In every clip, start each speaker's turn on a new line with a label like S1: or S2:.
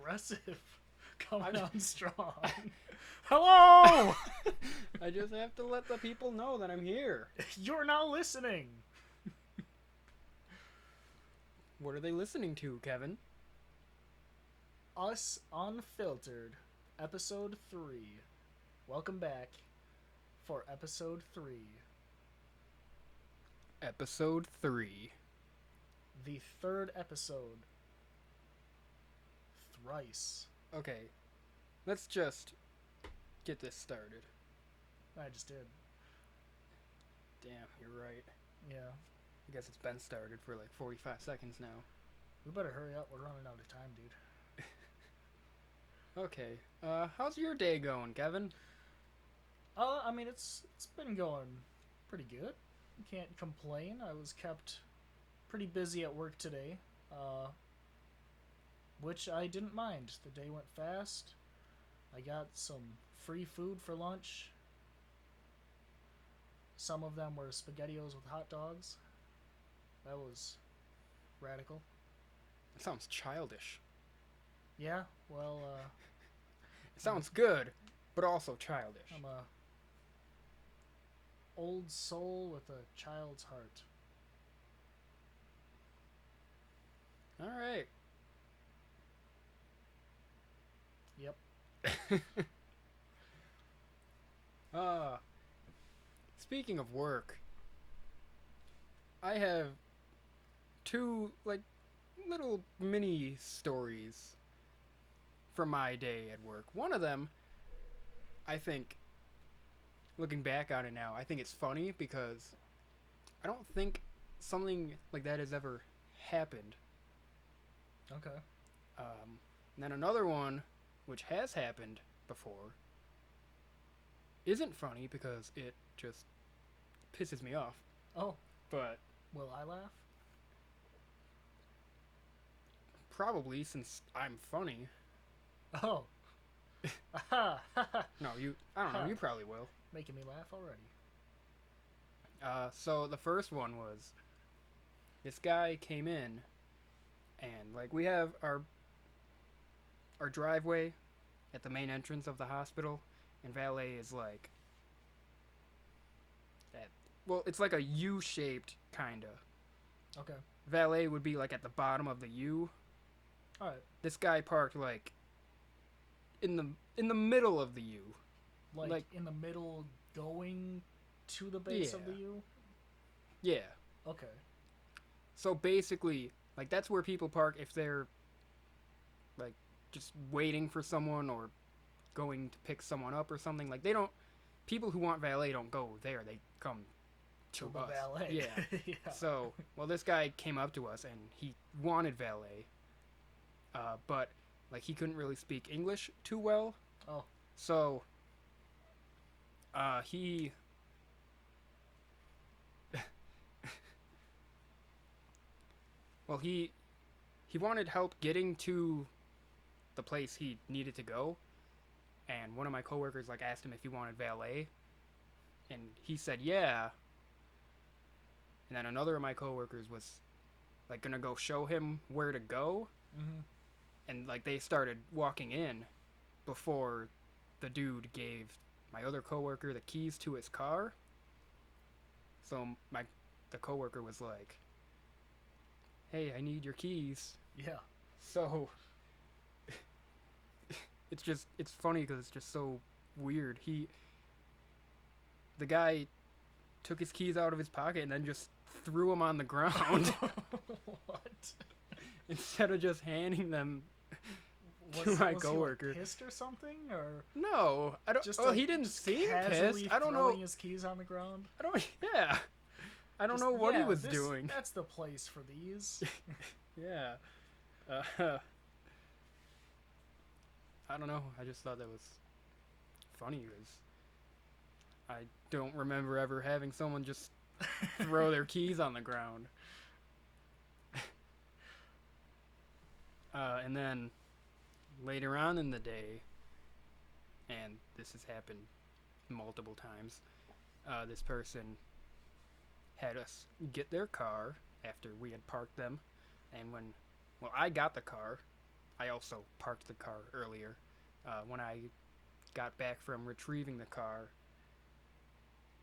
S1: aggressive. Coming on strong. Hello!
S2: I just have to let the people know that I'm here.
S1: You're now listening.
S2: What are they listening to, Kevin?
S1: Us Unfiltered, episode 3. Welcome back for episode 3.
S2: Episode 3.
S1: The third episode. Thrice.
S2: Okay, let's just get this started.
S1: I just did.
S2: Damn, you're right.
S1: Yeah.
S2: I guess it's been started for like 45 seconds now.
S1: We better hurry up. We're running out of time, dude.
S2: Okay, how's your day going, Kevin?
S1: I mean, it's been going pretty good. Can't complain. I was kept pretty busy at work today, which I didn't mind. The day went fast. I got some free food for lunch. Some of them were SpaghettiOs with hot dogs. That was radical.
S2: It sounds childish.
S1: Yeah, well,
S2: It sounds good, but also childish.
S1: I'm a old soul with a child's heart.
S2: Alright.
S1: Yep.
S2: Speaking of work, I have two, little mini stories from my day at work. One of them, I think, looking back on it now, I think it's funny because I don't think something like that has ever happened.
S1: Okay.
S2: And then another one, which has happened before, isn't funny because it just pisses me off.
S1: Oh,
S2: But
S1: will I laugh?
S2: probably, since I'm funny.
S1: Oh. Aha!
S2: No, I don't know, you probably will.
S1: Making me laugh already.
S2: So the first one was, this guy came in, and we have our driveway at the main entrance of the hospital, and valet is that. Well, it's like a U-shaped kinda.
S1: Okay.
S2: Valet would be at the bottom of the U.
S1: Alright.
S2: This guy parked in the middle of the U.
S1: Like in the middle going to the base of the
S2: Yeah.
S1: U?
S2: Yeah.
S1: Okay.
S2: So basically, that's where people park if they're just waiting for someone or going to pick someone up or something. People who want valet don't go there. They come to
S1: the
S2: us.
S1: valet.
S2: Yeah.
S1: Yeah.
S2: So, this guy came up to us and he wanted valet. But he couldn't really speak English too well.
S1: Oh.
S2: So, he he wanted help getting to the place he needed to go, and one of my coworkers asked him if he wanted valet, and he said yeah. And then another of my coworkers was gonna go show him where to go, and they started walking in before the dude gave my other coworker the keys to his car. So the coworker was like, "Hey, I need your keys."
S1: Yeah.
S2: So it's funny because it's just so weird. The guy took his keys out of his pocket and then just threw them on the ground
S1: What?
S2: instead of just handing them to my coworker.
S1: Was he pissed or something, or
S2: No, I don't.
S1: just
S2: He didn't
S1: just
S2: seem
S1: casually
S2: pissed. I don't know.
S1: throwing his keys on the ground?
S2: I don't. Yeah, I don't know what he was doing.
S1: That's the place for these.
S2: Yeah. I don't know. I just thought that was funny because I don't remember ever having someone just throw their keys on the ground. And then later on in the day, and this has happened multiple times, this person had us get their car after we had parked them, and I got the car, I also parked the car earlier. When I got back from retrieving the car,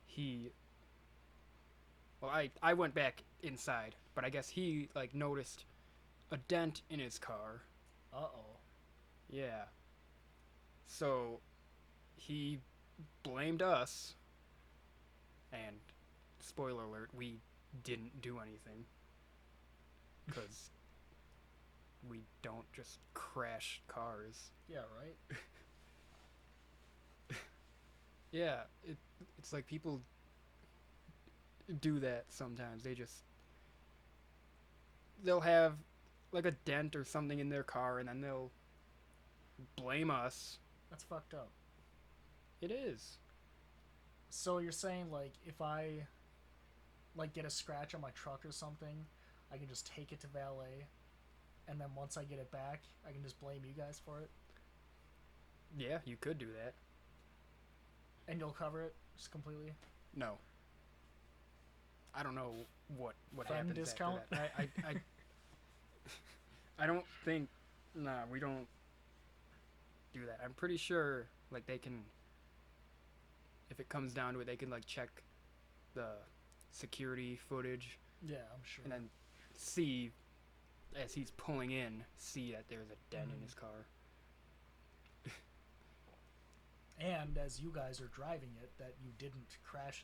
S2: he well, I went back inside, but I guess he like noticed a dent in his car.
S1: Uh-oh.
S2: Yeah. So he blamed us, and spoiler alert, we didn't do anything because we don't just crash cars.
S1: Yeah, right?
S2: Yeah, it's like people do that sometimes. They'll have like a dent or something in their car, and then they'll blame us.
S1: That's fucked up.
S2: It is.
S1: So you're saying, like, if I, like, get a scratch on my truck or something, I can just take it to valet, and then once I get it back, I can just blame you guys for it?
S2: Yeah, you could do that.
S1: And you'll cover it just completely?
S2: No. I don't know what
S1: Friend
S2: happens
S1: discount?
S2: after that. I don't think. Nah, we don't do that. I'm pretty sure like they can. If it comes down to it, they can like check the security footage
S1: Yeah, I'm sure.
S2: and then see as he's pulling in, see that there's a dent in his car.
S1: And as you guys are driving it, that you didn't crash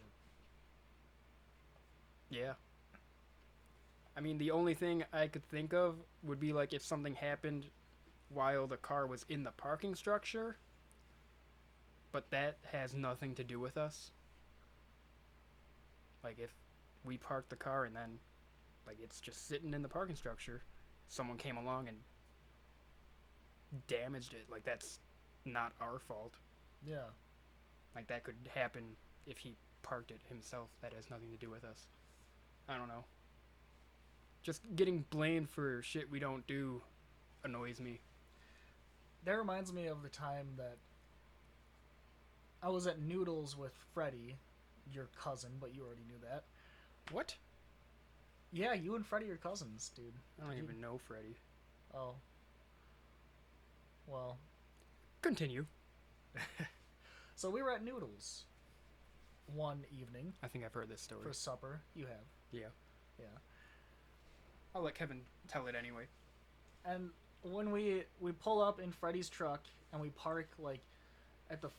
S1: it.
S2: Yeah. I mean, the only thing I could think of would be like if something happened while the car was in the parking structure, but that has nothing to do with us. Like if we parked the car and then like it's just sitting in the parking structure, someone came along and damaged it, like that's not our fault.
S1: Yeah.
S2: Like that could happen if he parked it himself. That has nothing to do with us. I don't know. Just getting blamed for shit we don't do annoys me.
S1: That reminds me of the time that I was at Noodles with Freddie, your cousin, but you already knew that.
S2: What?
S1: Yeah, you and Freddie are cousins, dude.
S2: I don't even know Freddy.
S1: Oh. Well.
S2: Continue.
S1: So we were at Noodles one evening
S2: I think I've heard this story.
S1: for supper. You have.
S2: Yeah.
S1: Yeah.
S2: I'll let Kevin tell it anyway.
S1: And when we pull up in Freddie's truck and we park like at the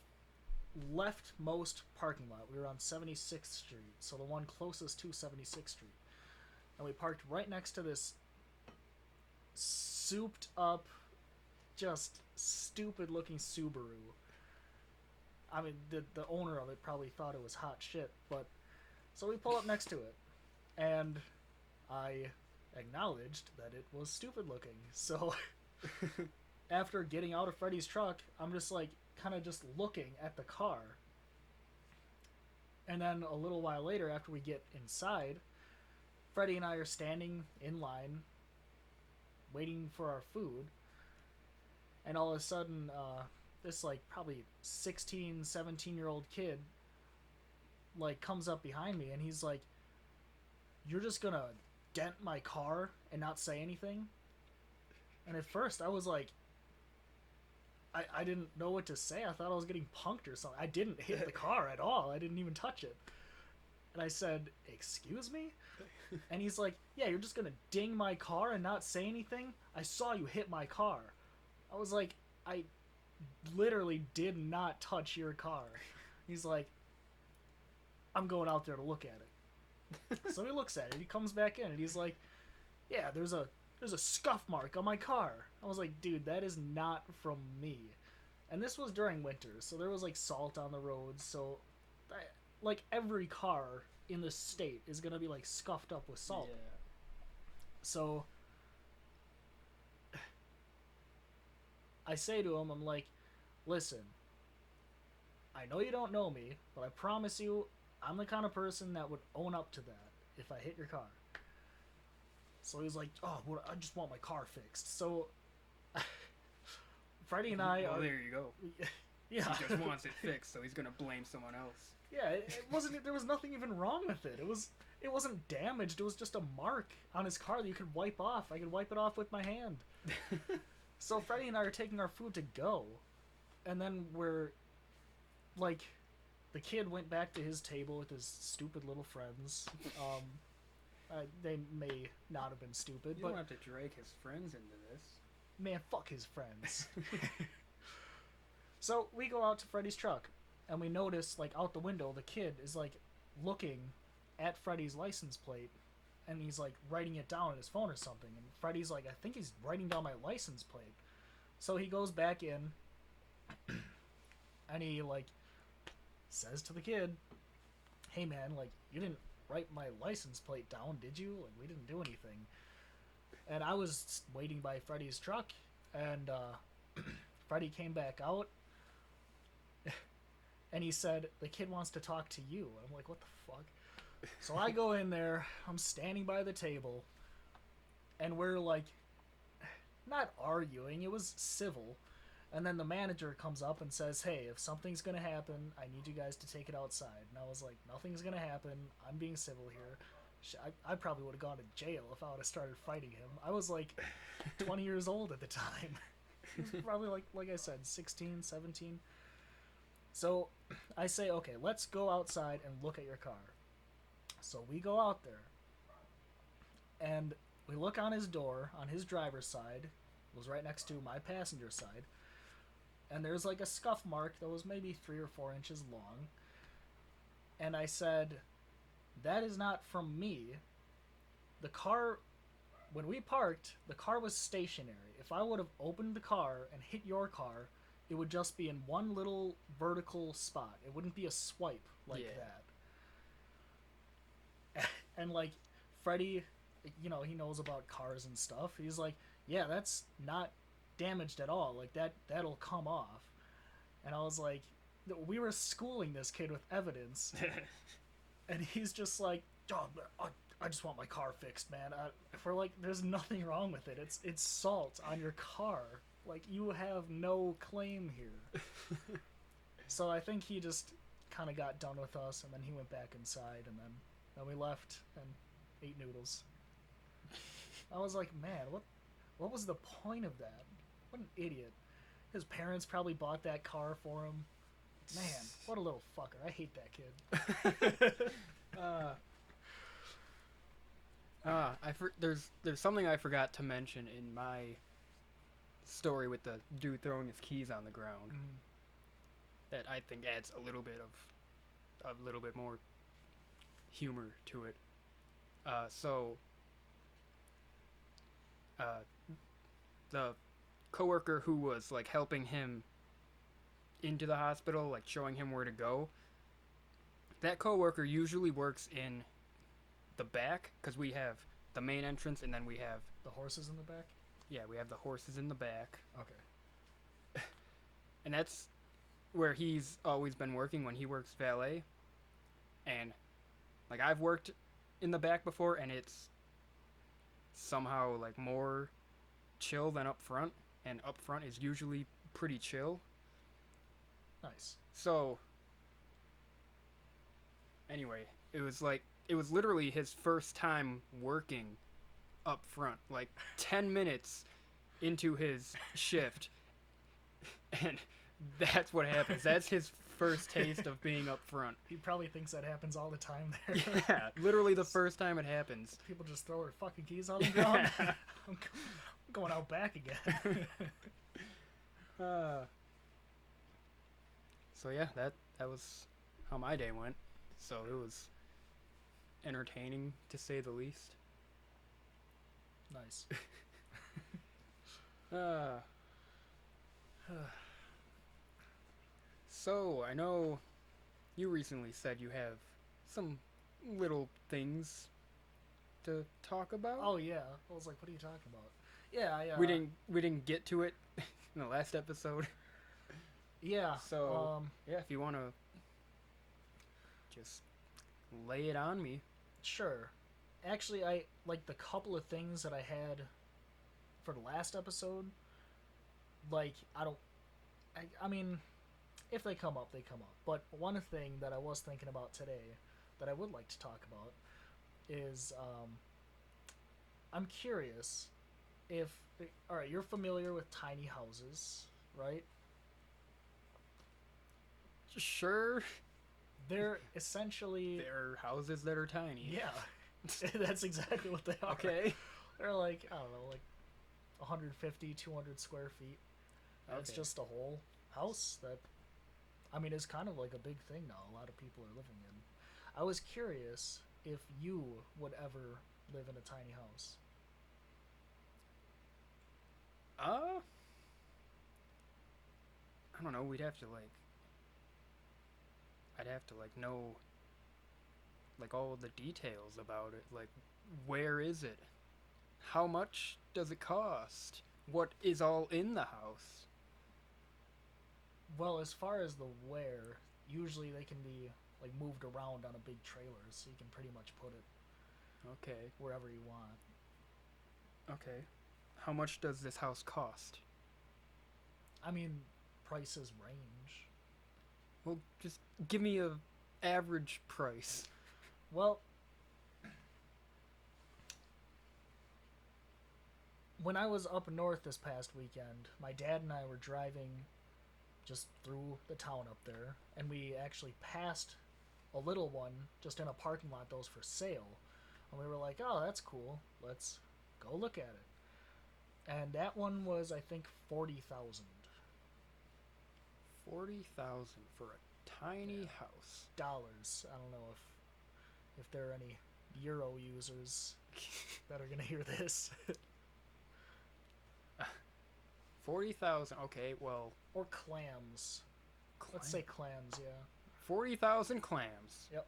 S1: leftmost parking lot. We were on 76th Street, so the one closest to 76th Street. And we parked right next to this souped up, just stupid looking Subaru. I mean, the owner of it probably thought it was hot shit, but so we pull up next to it, and I acknowledged that it was stupid looking. So after getting out of Freddie's truck, I'm just like kind of just looking at the car. And then a little while later, after we get inside, Freddie and I are standing in line waiting for our food. And all of a sudden, this like probably 16, 17-year-old kid like comes up behind me and he's like, "You're just gonna dent my car and not say anything?" And at first I was like, I didn't know what to say. I thought I was getting punked or something. I didn't hit the car at all. I didn't even touch it. And I said, "Excuse me?" And he's like, "Yeah, you're just gonna ding my car and not say anything? I saw you hit my car." I was like, "I literally did not touch your car." He's like, "I'm going out there to look at it." So he looks at it. He comes back in and he's like, "Yeah, there's a scuff mark on my car." I was like, "Dude, that is not from me." And this was during winter, so there was like salt on the roads. So, like every car in the state is gonna be like scuffed up with salt.
S2: Yeah.
S1: So I say to him, I'm like, "Listen, I know you don't know me, but I promise you, I'm the kind of person that would own up to that if I hit your car." So he's like, "Oh, well, I just want my car fixed." So Freddie and I
S2: Well,
S1: are.
S2: there you go.
S1: Yeah.
S2: He just wants it fixed, so he's gonna blame someone else.
S1: Yeah, it wasn't. There was nothing even wrong with it. It wasn't damaged. It was just a mark on his car that you could wipe off. I could wipe it off with my hand. So Freddy and I are taking our food to go, and then we're like, the kid went back to his table with his stupid little friends. They may not have been stupid,
S2: You
S1: but
S2: don't have to drag his friends into this.
S1: man, fuck his friends. So we go out to Freddy's truck, and we notice, like, out the window, the kid is, like, looking at Freddy's license plate, and he's, like, writing it down on his phone or something. And Freddy's like, I think he's writing down my license plate. So he goes back in, and he, like, says to the kid, hey, man, like, you didn't write my license plate down, did you? Like, we didn't do anything. And I was waiting by Freddy's truck, and Freddy came back out, and he said, the kid wants to talk to you. I'm like, what the fuck? So I go in there, I'm standing by the table, and we're like, not arguing, it was civil. And then the manager comes up and says, hey, if something's gonna happen, I need you guys to take it outside. And I was like, nothing's gonna happen, I'm being civil here. I probably would have gone to jail if I would have started fighting him. I was like 20 years old at the time. Probably like I said, 16, 17. So I say, okay, let's go outside and look at your car. So we go out there, and we look on his door, on his driver's side. It was right next to my passenger side. And there's like a scuff mark that was maybe 3 or 4 inches long. And I said, that is not from me. The car, when we parked, the car was stationary. If I would have opened the car and hit your car, it would just be in one little vertical spot. It wouldn't be a swipe like that. And like Freddy, you know, he knows about cars and stuff. He's like, yeah, that's not damaged at all. Like that'll come off. And I was like, we were schooling this kid with evidence. And he's just like, oh, I just want my car fixed, man. We're like, there's nothing wrong with it. It's salt on your car. Like, you have no claim here. So I think he just kind of got done with us, and then he went back inside, and then we left and ate noodles. I was like, man, what was the point of that? What an idiot. His parents probably bought that car for him. Man, what a little fucker. I hate that kid.
S2: There's something I forgot to mention in my story with the dude throwing his keys on the ground that I think adds a little bit more humor to it. The coworker who was like helping him into the hospital, like showing him where to go, that coworker usually works in the back, because we have the main entrance and then we have
S1: the horses in the back.
S2: Yeah, we have the horses in the back.
S1: Okay.
S2: And that's where he's always been working when he works valet. And like, I've worked in the back before, and it's somehow like more chill than up front, and up front is usually pretty chill.
S1: Nice.
S2: So anyway, it was literally his first time working up front, like 10 minutes into his shift. And that's what happens. That's his first taste of being up front.
S1: He probably thinks that happens all the time there.
S2: Yeah, literally the first time it happens.
S1: People just throw their fucking keys on the ground. I'm going out back again.
S2: So yeah, that was how my day went. So it was entertaining, to say the least.
S1: Nice.
S2: So I know you recently said you have some little things to talk about.
S1: Oh yeah, I was like, what are you talking about? Yeah,
S2: we didn't get to it in the last episode.
S1: Yeah.
S2: So yeah, if you want to just lay it on me.
S1: Sure. Actually, I like the couple of things that I had for the last episode. Like, I mean, if they come up, they come up. But one thing that I was thinking about today that I would like to talk about is I'm curious if all right, you're familiar with tiny houses, right?
S2: Sure,
S1: They're essentially
S2: there are houses that are tiny.
S1: yeah, that's exactly what they are.
S2: Okay.
S1: They're like I don't know, like 150, 200 square feet. And it's
S2: Okay.
S1: just a whole house that I mean is kind of like a big thing now. A lot of people are living in. I was curious if you would ever live in a tiny house.
S2: Uh, I don't know. I'd have to like know like all the details about it. Like, where is it? How much does it cost? What is all in the house?
S1: Well, as far as the where, usually they can be like moved around on a big trailer, so you can pretty much put it
S2: Okay.
S1: wherever you want.
S2: Okay. How much does this house cost?
S1: I mean, prices range.
S2: Well, just give me a average price.
S1: Well, when I was up north this past weekend, my dad and I were driving just through the town up there, and we actually passed a little one just in a parking lot that was for sale. And we were like, oh, that's cool. Let's go look at it. And that one was, I think, 40,000
S2: $40,000 for a tiny house.
S1: dollars. I don't know if there are any Euro users that are gonna hear this.
S2: 40,000. Okay, well,
S1: Or clams. Let's say clams, yeah.
S2: 40,000 clams.
S1: Yep.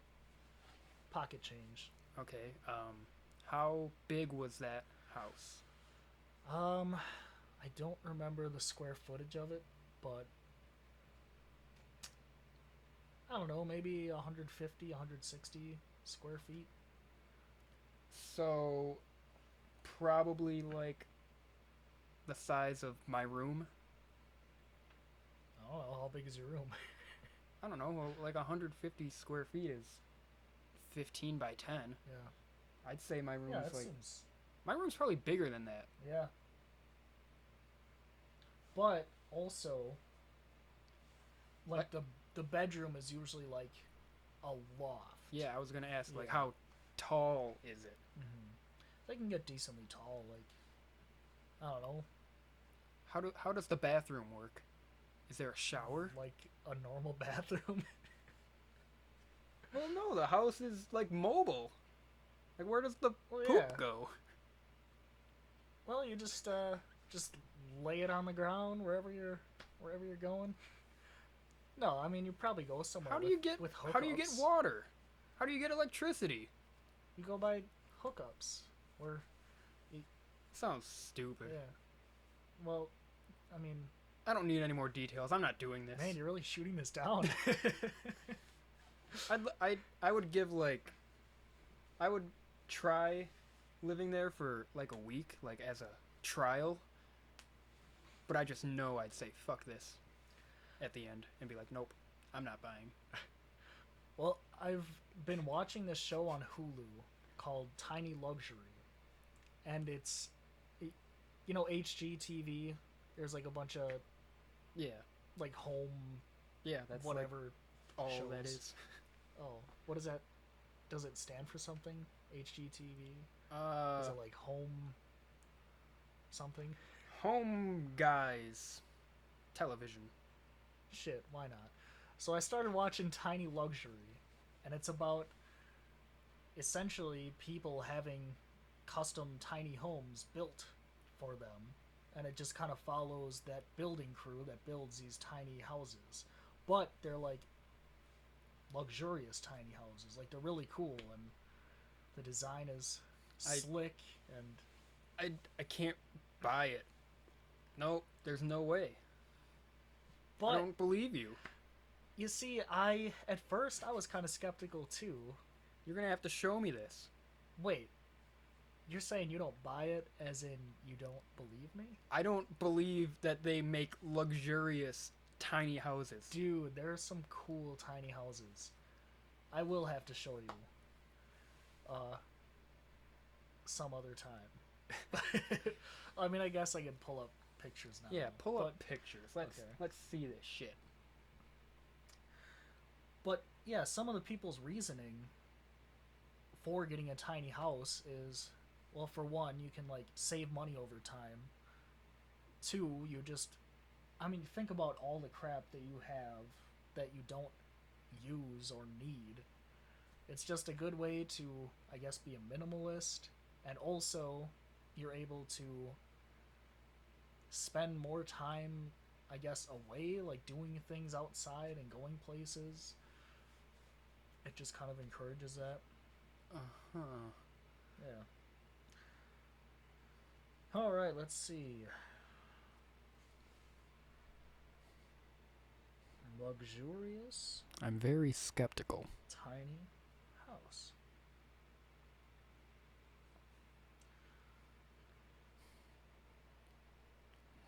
S1: Pocket change.
S2: Okay. How big was that house?
S1: I don't remember the square footage of it, but I don't know, maybe 150, 160 square feet.
S2: So, probably like the size of my room.
S1: I don't know, how big is your room?
S2: I don't know, like 150 square feet is 15 by 10.
S1: Yeah.
S2: I'd say my room's
S1: Yeah, that
S2: like
S1: seems.
S2: my room's probably bigger than that.
S1: Yeah. But also, like the bedroom is usually like a loft.
S2: Yeah, I was gonna ask like
S1: Yeah.
S2: how tall is it?
S1: Mm-hmm. They can get decently tall. Like I don't know,
S2: How does the bathroom work? Is there a shower?
S1: like a normal bathroom.
S2: Well, no, the house is like mobile. Like where does the
S1: Well,
S2: poop
S1: yeah.
S2: go?
S1: Well, you just lay it on the ground wherever you're going. No, I mean you probably go somewhere.
S2: How do you get
S1: with hookups?
S2: how do you get water? How do you get electricity?
S1: You go by hookups. Where
S2: Sounds stupid.
S1: yeah. Well, I mean,
S2: I don't need any more details. I'm not doing this.
S1: man, you're really shooting this down.
S2: I would give like I would try living there for like a week, like as a trial. But I just know I'd say fuck this at the end and be like, nope, I'm not buying.
S1: Well, I've been watching this show on Hulu called Tiny Luxury, and you know, HGTV. There's like a bunch of
S2: Yeah,
S1: like home
S2: yeah, that's like
S1: whatever.
S2: all
S1: shows.
S2: that is.
S1: Oh, what is that? Does it stand for something? HGTV? Is
S2: Uh,
S1: it like home something?
S2: Home guys, television.
S1: Shit, why not? So I started watching Tiny Luxury, and it's about essentially people having custom tiny homes built for them, and it just kind of follows that building crew that builds these tiny houses. But they're like luxurious tiny houses. Like they're really cool, and the design is
S2: I-
S1: slick and
S2: I can't buy it. Nope, there's no way. I
S1: but
S2: don't believe you.
S1: you see, I at first I was kind of skeptical too.
S2: You're gonna have to show me this.
S1: Wait, you're saying you don't buy it as in you don't believe me?
S2: I don't believe that they make luxurious tiny houses.
S1: Dude, there are some cool tiny houses. I will have to show you some other time. I mean, I guess I could pull up pictures now.
S2: Yeah, pull up
S1: but,
S2: pictures.
S1: Okay.
S2: Let's see this shit.
S1: But yeah, some of the people's reasoning for getting a tiny house is, well, for one, you can like save money over time. Two, you just, I mean, think about all the crap that you have that you don't use or need. It's just a good way to, I guess, be a minimalist, and also you're able to spend more time, I guess, away, like doing things outside and going places. It just kind of encourages that.
S2: Uh-huh.
S1: Yeah. All right, let's see. Luxurious
S2: I'm very skeptical.
S1: tiny house.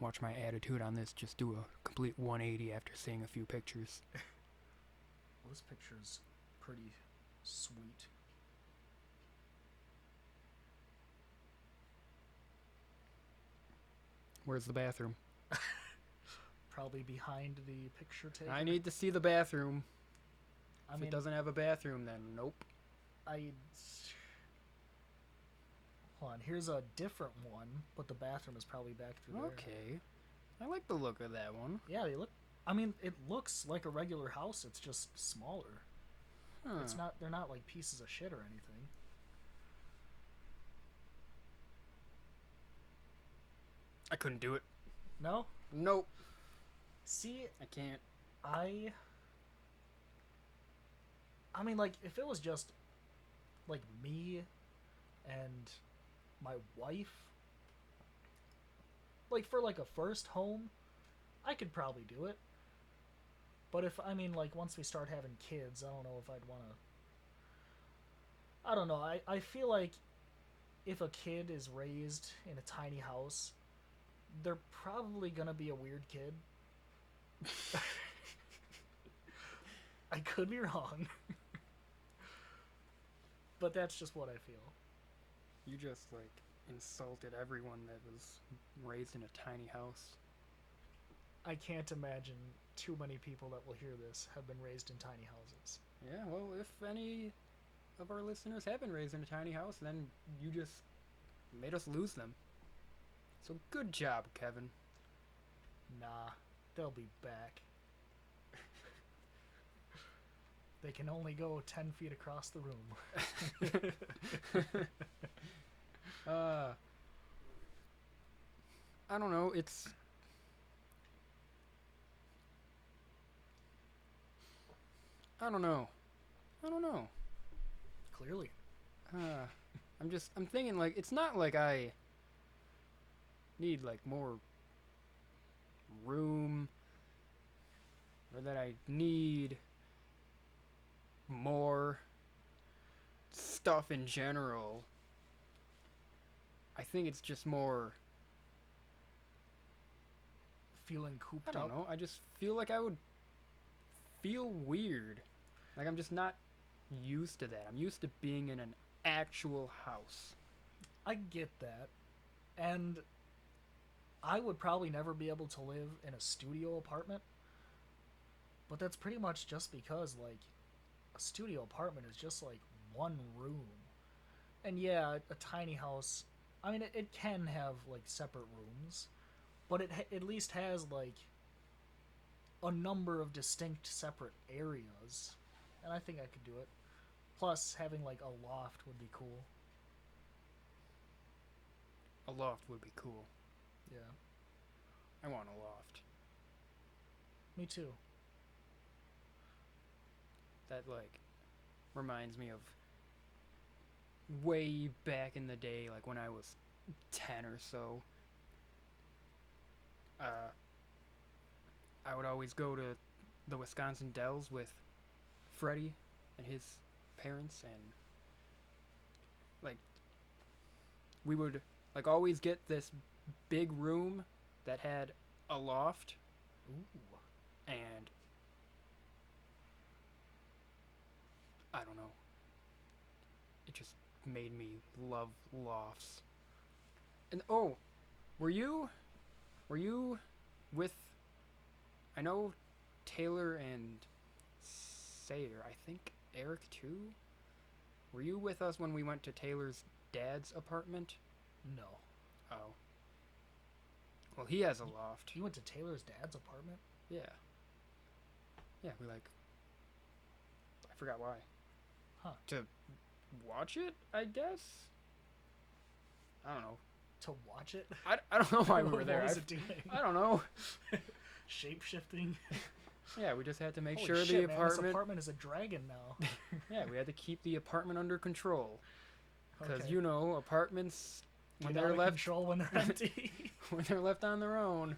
S2: Watch my attitude on this just do a complete 180 after seeing a few pictures.
S1: Well, this picture's pretty sweet.
S2: Where's the bathroom?
S1: Probably behind the picture taker.
S2: I need to see the bathroom.
S1: I
S2: If
S1: mean,
S2: it doesn't have a bathroom, then nope.
S1: I. Hold on. Here's a different one, but the bathroom is probably back through there.
S2: Okay. I like the look of that one.
S1: Yeah, they look. I mean, it looks like a regular house. It's just smaller.
S2: Huh.
S1: It's not. They're not like pieces of shit or anything.
S2: I couldn't do it.
S1: No.
S2: Nope.
S1: See,
S2: I can't.
S1: I mean, like, if it was just like me and my wife, like for like a first home, I could probably do it. But if, I mean, like, once we start having kids, I don't know if I'd want to. I don't know. I feel like if a kid is raised in a tiny house, they're probably gonna be a weird kid. I could be wrong. But that's just what I feel.
S2: You just, like, insulted everyone that was raised in a tiny house.
S1: I can't imagine too many people that will hear this have been raised in tiny houses.
S2: Yeah, well, if any of our listeners have been raised in a tiny house, then you just made us lose them. So good job, Kevin.
S1: Nah, they'll be back. They can only go 10 feet across the room.
S2: I don't know, it's... I don't know.
S1: Clearly.
S2: I'm thinking, like, it's not like I need, like, more room, or that I need more stuff in general. I think it's just more,
S1: Feeling cooped
S2: I don't
S1: up.
S2: know, I just feel like I would feel weird. Like, I'm just not used to that. I'm used to being in an actual house.
S1: I get that. And I would probably never be able to live in a studio apartment. But that's pretty much just because, like, a studio apartment is just like one room. And yeah, a tiny house, I mean, it can have like separate rooms, but it at least has like a number of distinct separate areas. And I think I could do it. Plus, having like a loft would be cool.
S2: A loft would be cool.
S1: Yeah.
S2: I want a loft.
S1: Me too.
S2: That, like, reminds me of way back in the day, like when I was 10 or so. I would always go to the Wisconsin Dells with Freddie and his parents, and, like, we would, like, always get this big room that had a loft.
S1: Ooh.
S2: And I don't know. It just made me love lofts. And oh, Were you were you with? I know Taylor and Sayer. I think Eric too. Were you with us when we went to Taylor's dad's apartment?
S1: No.
S2: Oh. Well, he has a loft.
S1: You went to Taylor's dad's apartment?
S2: Yeah. Yeah, we like. I forgot why.
S1: Huh.
S2: To watch it, I guess. I don't know.
S1: To watch it?
S2: I don't know why we were there.
S1: What was it doing?
S2: I don't know.
S1: Shape shifting.
S2: Yeah, we just had to make
S1: Holy
S2: sure
S1: shit,
S2: the
S1: man,
S2: apartment.
S1: This apartment is a dragon now.
S2: Yeah, we had to keep the apartment under control because
S1: Okay.
S2: you know apartments when
S1: Get
S2: they're
S1: out of
S2: left
S1: control when they're empty.
S2: when they're left on their own,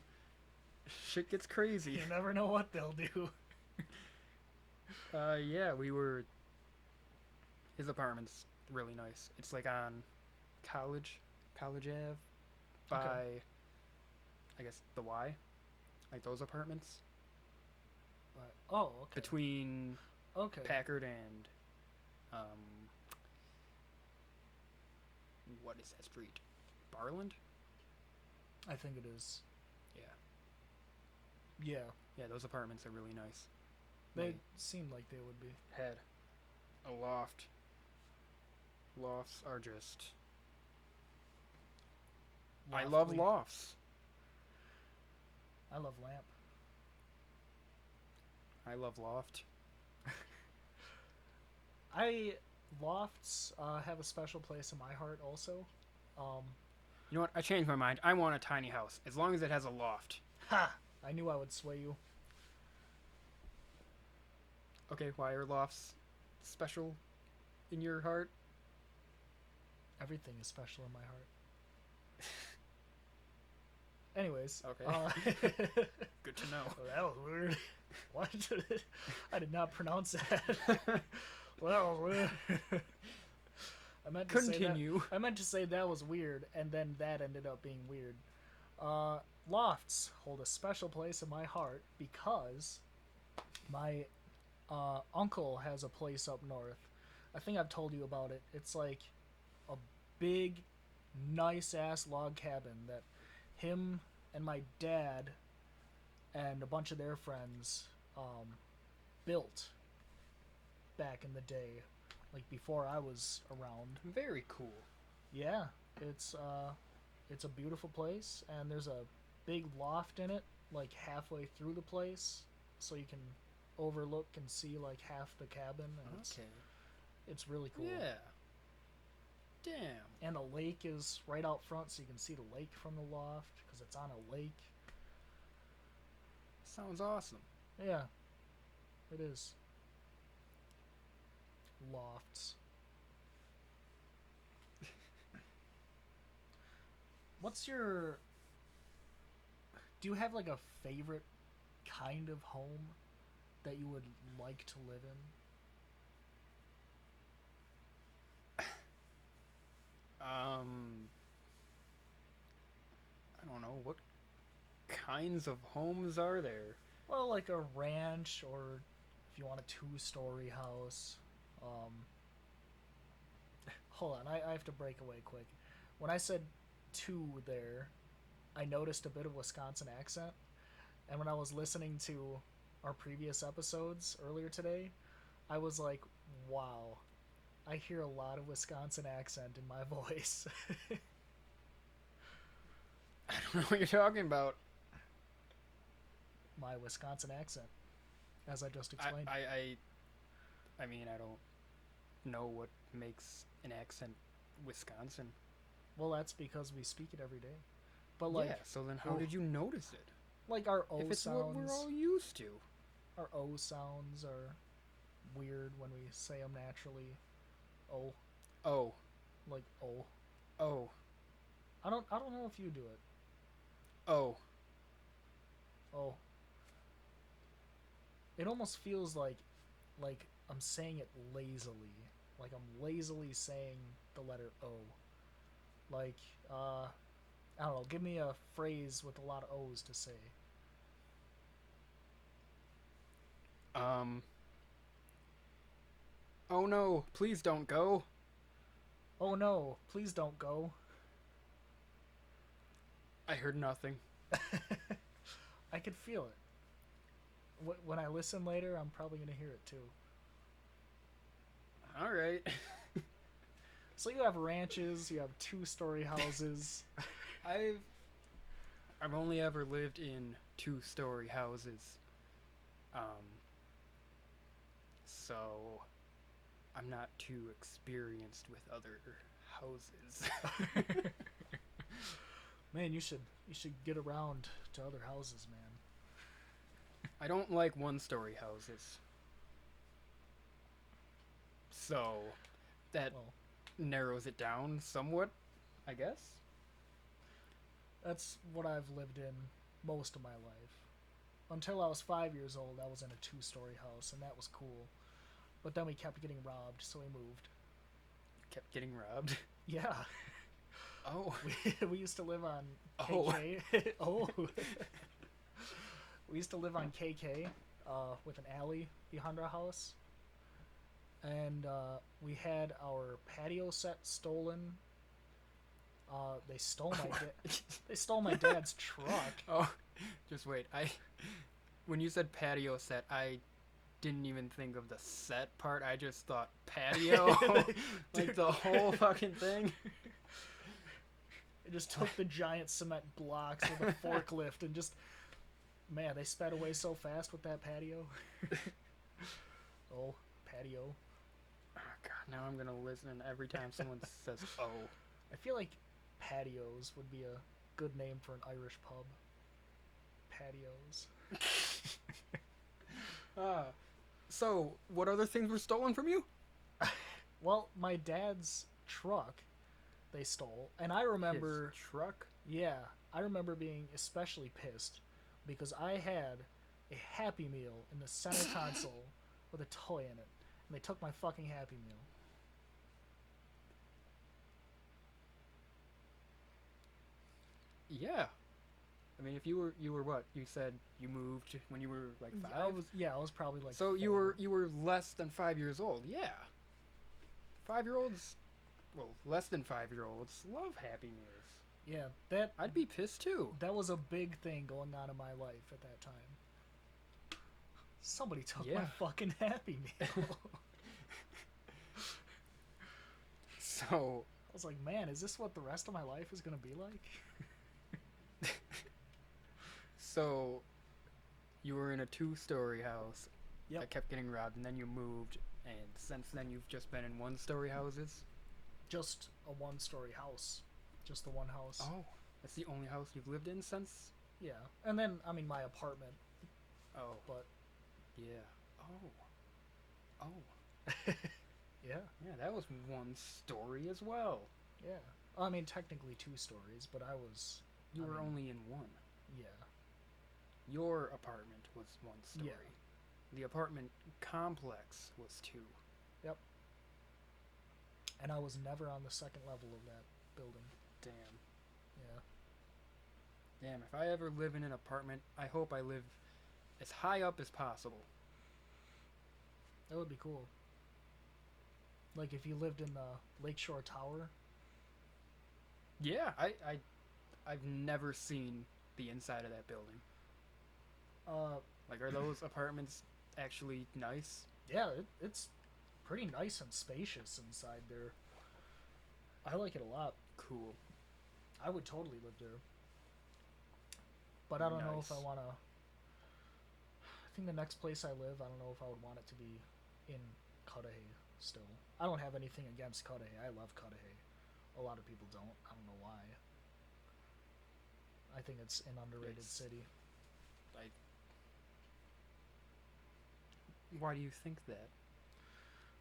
S2: shit gets crazy.
S1: You never know what they'll do.
S2: Yeah, we were. His apartment's really nice. It's like on College Ave by,
S1: Okay.
S2: I guess the Y, like those apartments
S1: But, oh, okay.
S2: between
S1: Okay.
S2: Packard and, what is that street? Barland?
S1: I think it is.
S2: Yeah,
S1: Yeah.
S2: yeah. Those apartments are really nice.
S1: They seem like they would be.
S2: Had a loft. Lofts are just. I love
S1: Loftly.
S2: lofts.
S1: I love lamp.
S2: I love loft.
S1: Lofts have a special place in my heart also.
S2: You know what? I changed my mind. I want a tiny house as long as it has a loft.
S1: Ha! I knew I would sway you.
S2: Okay, why are lofts special in your heart?
S1: Everything is special in my heart. Anyways.
S2: Okay. Good to know.
S1: Oh, that was weird. What? I did not pronounce that. Well, that was weird. I meant to
S2: Continue.
S1: I meant to say that was weird, and then that ended up being weird. Lofts hold a special place in my heart because my uncle has a place up north. I think I've told you about it. It's like a big, nice ass log cabin that him and my dad and a bunch of their friends built back in the day, like before I was around.
S2: Very cool.
S1: Yeah, it's a beautiful place, and there's a big loft in it, like halfway through the place, so you can overlook and see like half the cabin. And
S2: Okay.
S1: it's really cool.
S2: Yeah. Damn.
S1: And the lake is right out front, so you can see the lake from the loft because it's on a lake.
S2: Sounds awesome.
S1: Yeah, it is. Lofts. What's your... Do you have like a favorite kind of home that you would like to live in?
S2: I don't know. What kinds of homes are there?
S1: Well, like a ranch, or if you want a two-story house. Hold on, I have to break away quick. When I said two there, I noticed a bit of Wisconsin accent. And when I was listening to our previous episodes earlier today, I was like, wow, I hear a lot of Wisconsin accent in my voice.
S2: I don't know what you're talking about.
S1: My Wisconsin accent, as I just explained.
S2: I mean, I don't know what makes an accent Wisconsin.
S1: Well, that's because we speak it every day. But like,
S2: yeah, so then how
S1: oh,
S2: did you notice it?
S1: like our O
S2: If it's
S1: sounds,
S2: what we're all used to.
S1: our O sounds are weird when we say them naturally. Oh,
S2: Oh.
S1: like oh.
S2: Oh.
S1: I don't know if you do it.
S2: Oh.
S1: Oh. It almost feels like I'm saying it lazily. Like I'm lazily saying the letter O. Like, I don't know, give me a phrase with a lot of O's to say.
S2: Oh no, please don't go.
S1: Oh no, please don't go.
S2: I heard nothing.
S1: I could feel it. When I listen later, I'm probably gonna hear it too.
S2: All right.
S1: So you have ranches, you have two-story houses.
S2: I've I've only ever lived in two-story houses. Um, so I'm not too experienced with other houses.
S1: Man, you should get around to other houses, man.
S2: I don't like one-story houses. So that
S1: Well,
S2: narrows it down somewhat, I guess.
S1: that's what I've lived in most of my life. Until I was 5 years old, I was in a two-story house, and that was cool. But then we kept getting robbed, so we moved.
S2: Kept getting robbed.
S1: Yeah,
S2: Oh.
S1: we used to live on
S2: Oh.
S1: KK. Oh, we used to live on KK, with an alley behind our house, and we had our patio set stolen. They stole they stole my dad's truck.
S2: Oh, just wait. When you said patio set, I didn't even think of the set part. I just thought patio, like the whole fucking thing.
S1: They just took the giant cement blocks with a forklift and just, man, they sped away so fast with that patio. Oh, patio.
S2: Oh, God, now I'm gonna listen every time someone says "oh."
S1: I feel like patios would be a good name for an Irish pub. Patios.
S2: So, what other things were stolen from you?
S1: Well, my dad's truck they stole, and I remember,
S2: His truck.
S1: yeah, I remember being especially pissed because I had a Happy Meal in the center console with a toy in it, and they took my fucking Happy Meal.
S2: Yeah. I mean, if you were what? You said you moved when you were like 5?
S1: I was probably like.
S2: So
S1: 4.
S2: you were less than 5 years old. Yeah. 5-year-olds, well, less than 5-year-olds love Happy Meals.
S1: Yeah, that
S2: I'd be pissed too.
S1: that was a big thing going on in my life at that time. Somebody took my
S2: Yeah.
S1: fucking Happy Meal.
S2: So,
S1: I was like, man, is this what the rest of my life is gonna be like?
S2: so you were in a 2-story house
S1: Yep.
S2: that kept getting robbed, and then you moved, and since then you've just been in 1-story houses.
S1: Just a one-story house. Just the one house.
S2: Oh, that's the only house you've lived in since.
S1: Yeah, and then I mean my apartment,
S2: Oh,
S1: but
S2: yeah. Oh.
S1: yeah,
S2: Yeah, that was 1 story as well.
S1: yeah. I mean technically 2 stories, but I was.
S2: You
S1: I
S2: were
S1: mean,
S2: only in 1.
S1: Yeah.
S2: Your apartment was 1 story.
S1: Yeah.
S2: The apartment complex was 2.
S1: Yep. And I was never on the second level of that building.
S2: Damn.
S1: Yeah.
S2: Damn, if I ever live in an apartment, I hope I live as high up as possible.
S1: That would be cool. Like if you lived in the Lakeshore Tower.
S2: Yeah, I've never seen the inside of that building. Like, are those apartments actually nice?
S1: Yeah, it's pretty nice and spacious inside there. I like it a lot.
S2: Cool.
S1: I would totally live there. But I don't know if I
S2: Nice.
S1: want to. I think the next place I live, I don't know if I would want it to be in Cudahy still. I don't have anything against Cudahy. I love Cudahy. A lot of people don't. I don't know why. I think it's an underrated
S2: It's-
S1: city.
S2: Why do you think that?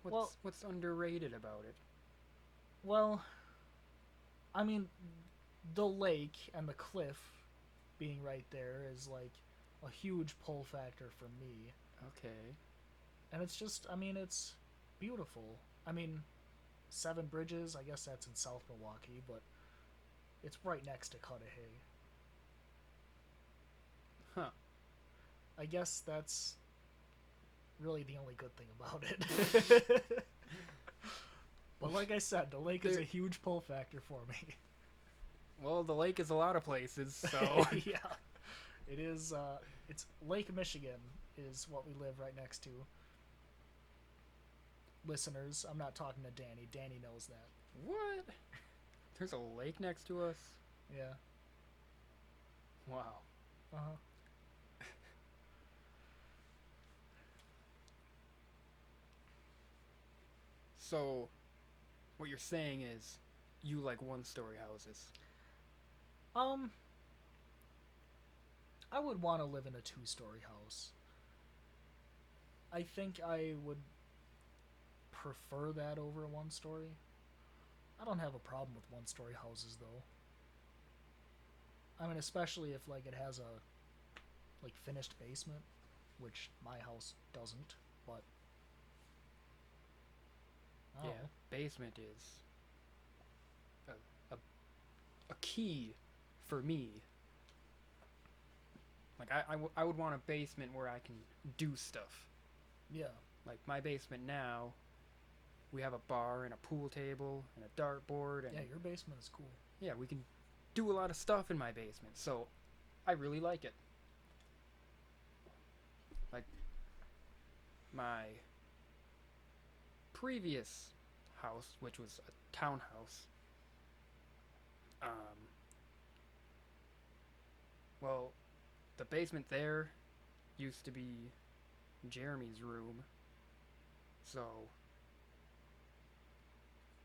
S1: Well-
S2: What's underrated about it?
S1: Well, I mean, the lake and the cliff being right there is like a huge pull factor for me.
S2: Okay.
S1: And it's just, I mean, it's beautiful. I mean, Seven Bridges, I guess that's in South Milwaukee, but it's right next to Cudahy.
S2: Huh.
S1: I guess that's really the only good thing about it. But like I said, the lake is a huge pull factor for me.
S2: Well, the lake is a lot of places, so
S1: Yeah, it is. It's Lake Michigan is what we live right next to. Listeners, I'm not talking to Danny. Danny knows that.
S2: what? There's a lake next to us.
S1: Yeah.
S2: Wow.
S1: Uh huh.
S2: So, what you're saying is, you like one-story houses.
S1: Um, I would want to live in a two-story house. I think I would prefer that over a one-story. I don't have a problem with one-story houses though. I mean, especially if like it has a like finished basement, which my house doesn't. But I don't
S2: Yeah,
S1: know.
S2: basement is a, a, a key for me. Like, I would want a basement where I can do stuff.
S1: Yeah.
S2: Like, my basement now, we have a bar and a pool table and a dartboard. And
S1: Yeah, your basement is cool.
S2: yeah, we can do a lot of stuff in my basement. So, I really like it. Like, my previous house, which was a townhouse, well, the basement there used to be Jeremy's room. So,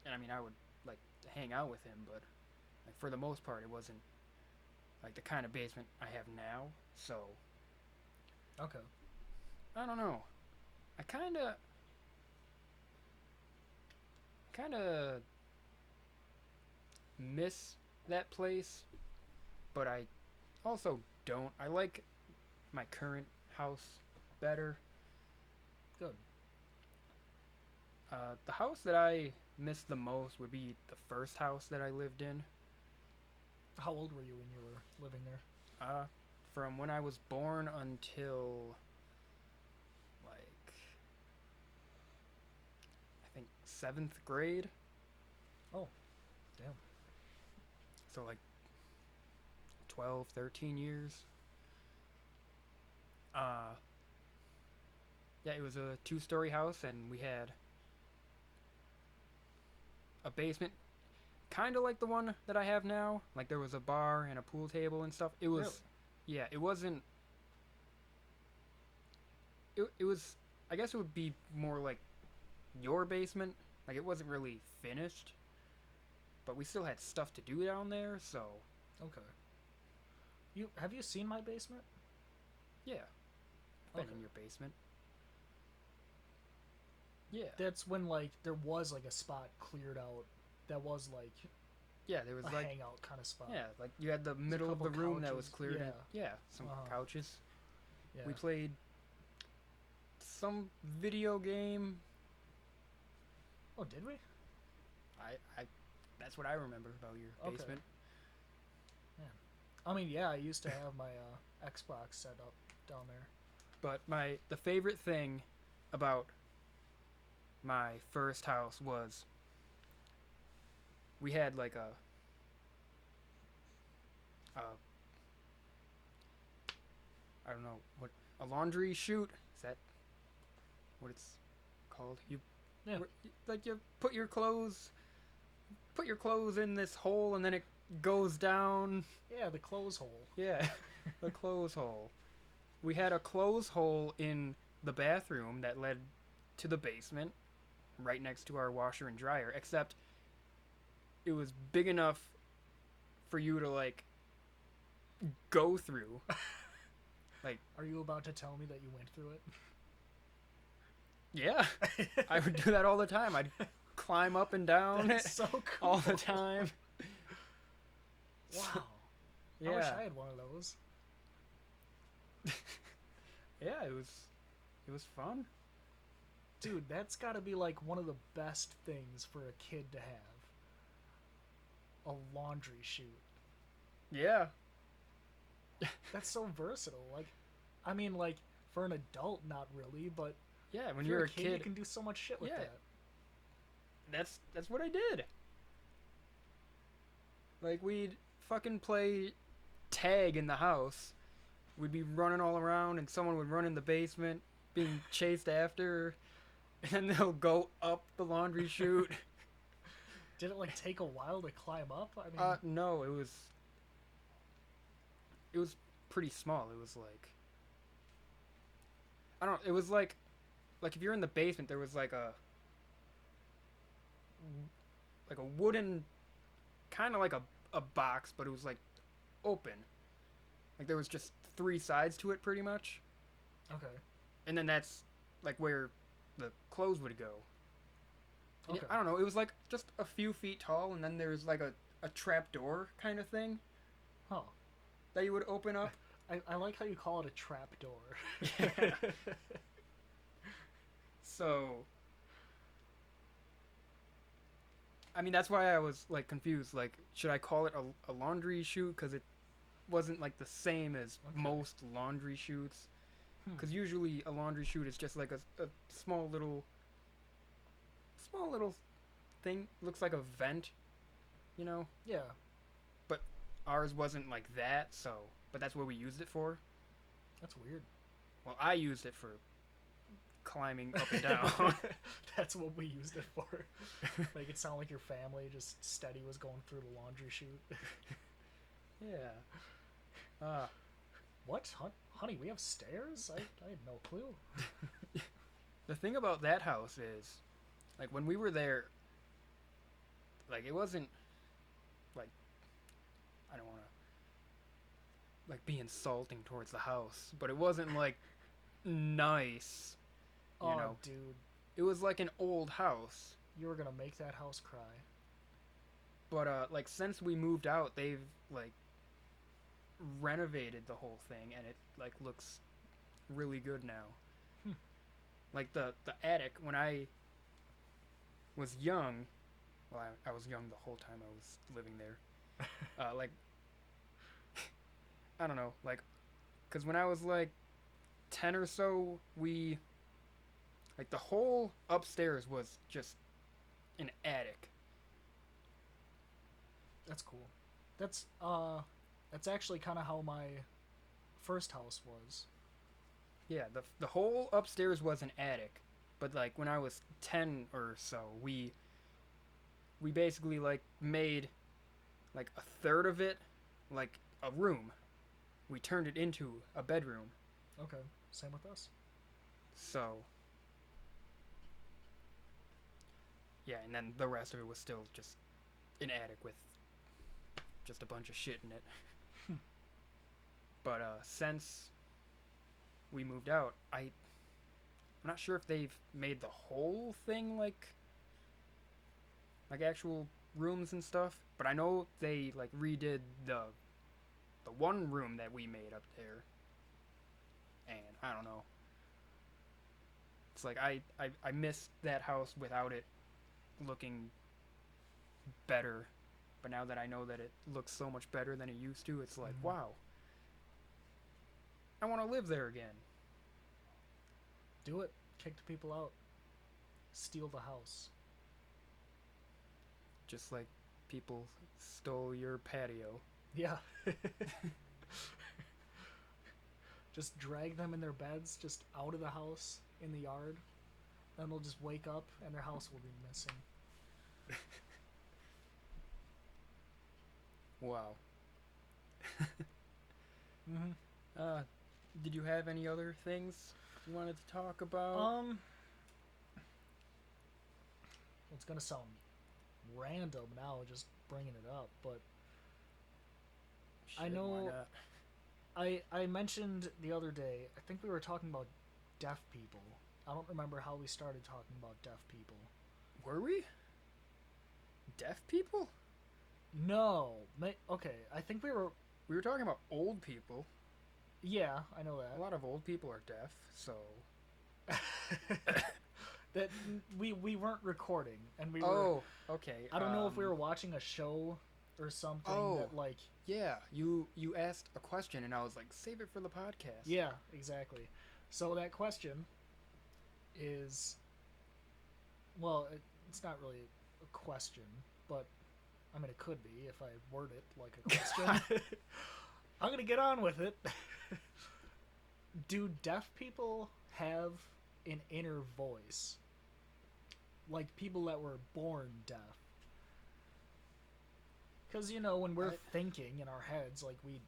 S2: and I mean, I would like to hang out with him, but like for the most part, it wasn't like the kind of basement I have now. So,
S1: Okay.
S2: I don't know. I kind of miss that place, but I also don't. I like my current house better.
S1: Good.
S2: The house that I miss the most would be the first house that I lived in.
S1: How old were you when you were living there?
S2: From when I was born until like I think 7th grade.
S1: Oh, damn.
S2: So like 12, 13 years. Yeah, it was a 2-story house, and we had a basement, kind of like the one that I have now. Like there was a bar and a pool table and stuff. It was,
S1: Really?
S2: yeah, it wasn't. It was. I guess it would be more like your basement. Like it wasn't really finished, but we still had stuff to do down there. So
S1: Okay. Have you seen my basement?
S2: yeah, been
S1: Okay.
S2: in your basement. Yeah,
S1: That's when like there was like a spot cleared out that was like
S2: yeah. There was
S1: a
S2: like
S1: hangout kind of spot.
S2: yeah, like you had the
S1: There's a
S2: middle of the
S1: couple
S2: room that was
S1: couches,
S2: cleared.
S1: yeah.
S2: And, yeah, some
S1: Uh-huh.
S2: couches.
S1: Yeah.
S2: We played some video game.
S1: Oh, did we?
S2: I that's what I remember about your
S1: Okay.
S2: basement.
S1: I mean, yeah, I used to have my Xbox set up down there.
S2: But the favorite thing about my first house was we had like a I don't know what, a laundry chute. Is that what it's called?
S1: Yeah.
S2: Like you put your clothes in this hole and then it goes down.
S1: Yeah, the clothes hole.
S2: Yeah, the clothes hole. We had a clothes hole in the bathroom that led to the basement, right next to our washer and dryer, except it was big enough for you to, like, go through. Like,
S1: Are you about to tell me that you went through
S2: yeah, I would do that all the time. I'd climb up and down
S1: That's so cool.
S2: all the time.
S1: Wow.
S2: Yeah.
S1: I wish I had one of those.
S2: Yeah, it was fun.
S1: Dude, that's got to be like one of the best things for a kid to have. A laundry chute.
S2: Yeah.
S1: That's so versatile. Like, I mean, like for an adult, not really, but
S2: Yeah, when
S1: if
S2: you're
S1: you're
S2: a kid,
S1: you can do so much shit with
S2: Yeah.
S1: that.
S2: that's what I did. Like we'd fucking play tag in the house. We'd be running all around, and someone would run in the basement, being chased after, and they'll go up the laundry chute.
S1: Did it like take a while to climb up? I mean,
S2: No, it was pretty small. It was like, I don't. It was like if you're in the basement, there was like a wooden, kind of like a box, but it was like open. Like there was just three sides to it, pretty much.
S1: okay.
S2: And then that's like where the clothes would go.
S1: Okay.
S2: I don't know. It was like just a few feet tall, and then there's like a trap door kind of thing
S1: Huh.
S2: that you would open up.
S1: I like how you call it a trap door.
S2: Yeah. So, I mean, that's why I was like confused. Like, should I call it a laundry chute? Because it wasn't like the same as
S1: Okay.
S2: most laundry chutes.
S1: Hmm.
S2: Because usually a laundry chute is just like a small little thing. Looks like a vent, you know.
S1: Yeah.
S2: But ours wasn't like that. So, but that's what we used it for.
S1: That's weird.
S2: Well, I used it for climbing up and down.
S1: That's what we used it for. Make it sound like your family just steady was going through the laundry chute.
S2: Yeah.
S1: What? Honey, we have stairs? I had no clue.
S2: The thing about that house is, like, when we were there, like, it wasn't, like, I don't want to, like, be insulting towards the house, but it wasn't, like, nice, you know?
S1: Dude,
S2: It was, like, an old house.
S1: you were gonna make that house cry.
S2: But, like, since we moved out, they've, like, renovated the whole thing, and it, like, looks really good now.
S1: Hmm.
S2: Like, the attic, when I was young, well, I was young the whole time I was living there. Like, I don't know, like, because when I was, like, 10 or so, like, the whole upstairs was just an attic.
S1: That's cool. That's actually kind of how my first house was.
S2: Yeah, the whole upstairs was an attic, but like when I was 10 or so, we basically like made like a third of it like a room. We turned it into a bedroom.
S1: Okay, same with us.
S2: So yeah, and then the rest of it was still just an attic with just a bunch of shit in it. But since we moved out, I'm not sure if they've made the whole thing like actual rooms and stuff, but I know they like redid the one room that we made up there. And I don't know. It's like I missed that house without it looking better. But now that I know that it looks so much better than it used to, it's like, wow. I want to live there again.
S1: Do it. Kick the people out. Steal the house.
S2: Just like people stole your patio.
S1: Yeah. Just drag them in their beds just out of the house in the yard. Then they'll just wake up and their house will be missing.
S2: Wow.
S1: Mm-hmm.
S2: Did you have any other things you wanted to talk about?
S1: It's gonna sound random now, just bringing it up, but
S2: Shit,
S1: I know
S2: why not?
S1: I mentioned the other day, I think we were talking about deaf people. I don't remember how we started talking about deaf people.
S2: Were we? Deaf people?
S1: No. Okay, I think we were...
S2: We were talking about old people.
S1: Yeah, I know
S2: A
S1: that.
S2: lot of old people are deaf, so...
S1: That we weren't recording, and we were...
S2: Oh, okay.
S1: I don't know if we were watching a show or something that, like...
S2: Yeah, you asked a question, and I was like, save it for the podcast.
S1: Yeah, exactly. So that question is... Well, it's not really a question, but I mean, it could be if I word it like a question. I'm gonna get on with it. Do deaf people have an inner voice? Like people that were born deaf? Because, you know, when we're thinking in our heads, like we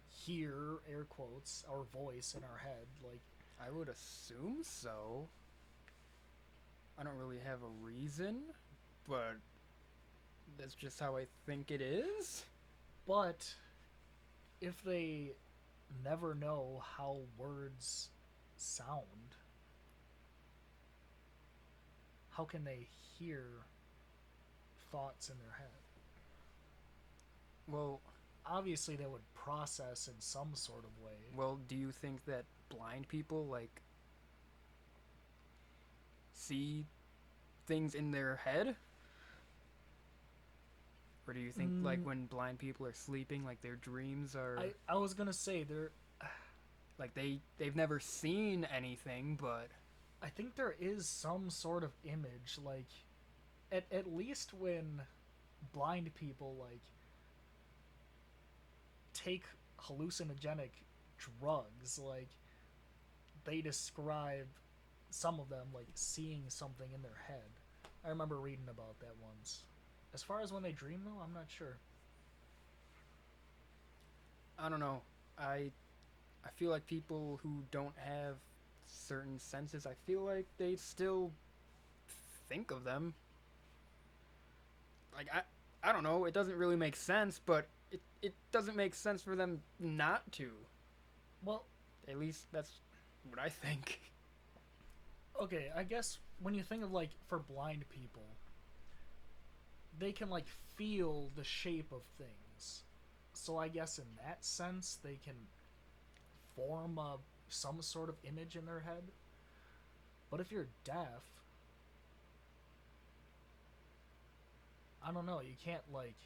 S1: hear, air quotes, our voice in our head. Like,
S2: I would assume so. I don't really have a reason, but that's just how I think it is.
S1: but if they never know how words sound, how can they hear thoughts in their head?
S2: Well,
S1: Obviously, they would process in some sort of way.
S2: do you think that blind people like see things in their head? Or do you think like
S1: Mm,
S2: when blind people are sleeping, like their dreams are
S1: I was gonna say there.
S2: like they've never seen anything, but
S1: I think there is some sort of image, like at least when blind people like take hallucinogenic drugs, like they describe some of them like seeing something in their head. I remember reading about that once. As far as when they dream, though, I'm not sure.
S2: I don't know. I I feel like people who don't have certain senses, I feel like they still think of them. Like I don't know, it doesn't really make sense, but it doesn't make sense for them not to.
S1: Well,
S2: At least that's what I think.
S1: okay, I guess when you think of like for blind people, they can like feel the shape of things. So I guess in that sense, they can form some sort of image in their head. But if you're deaf, I don't know. You can't like.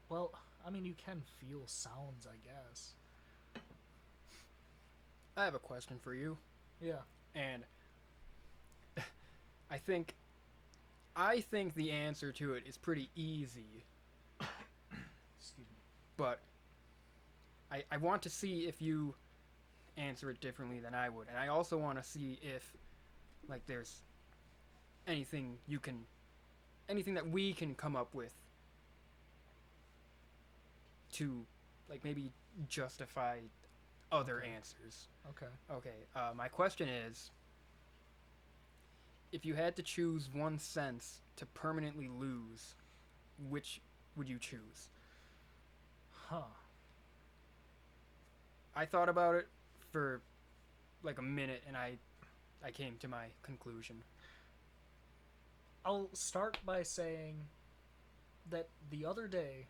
S1: Well, I mean, you can feel sounds, I guess.
S2: I have a question for you,
S1: Yeah.
S2: and I think I think the answer to it is pretty easy,
S1: Excuse me.
S2: but I want to see if you answer it differently than I would, and I also want to see if like there's anything you can anything that we can come up with to like maybe justify other
S1: Okay.
S2: answers.
S1: Okay.
S2: Okay, my question is if you had to choose one sense to permanently lose, which would you choose?
S1: Huh.
S2: I thought about it for like a minute and I came to my conclusion.
S1: I'll start by saying that the other day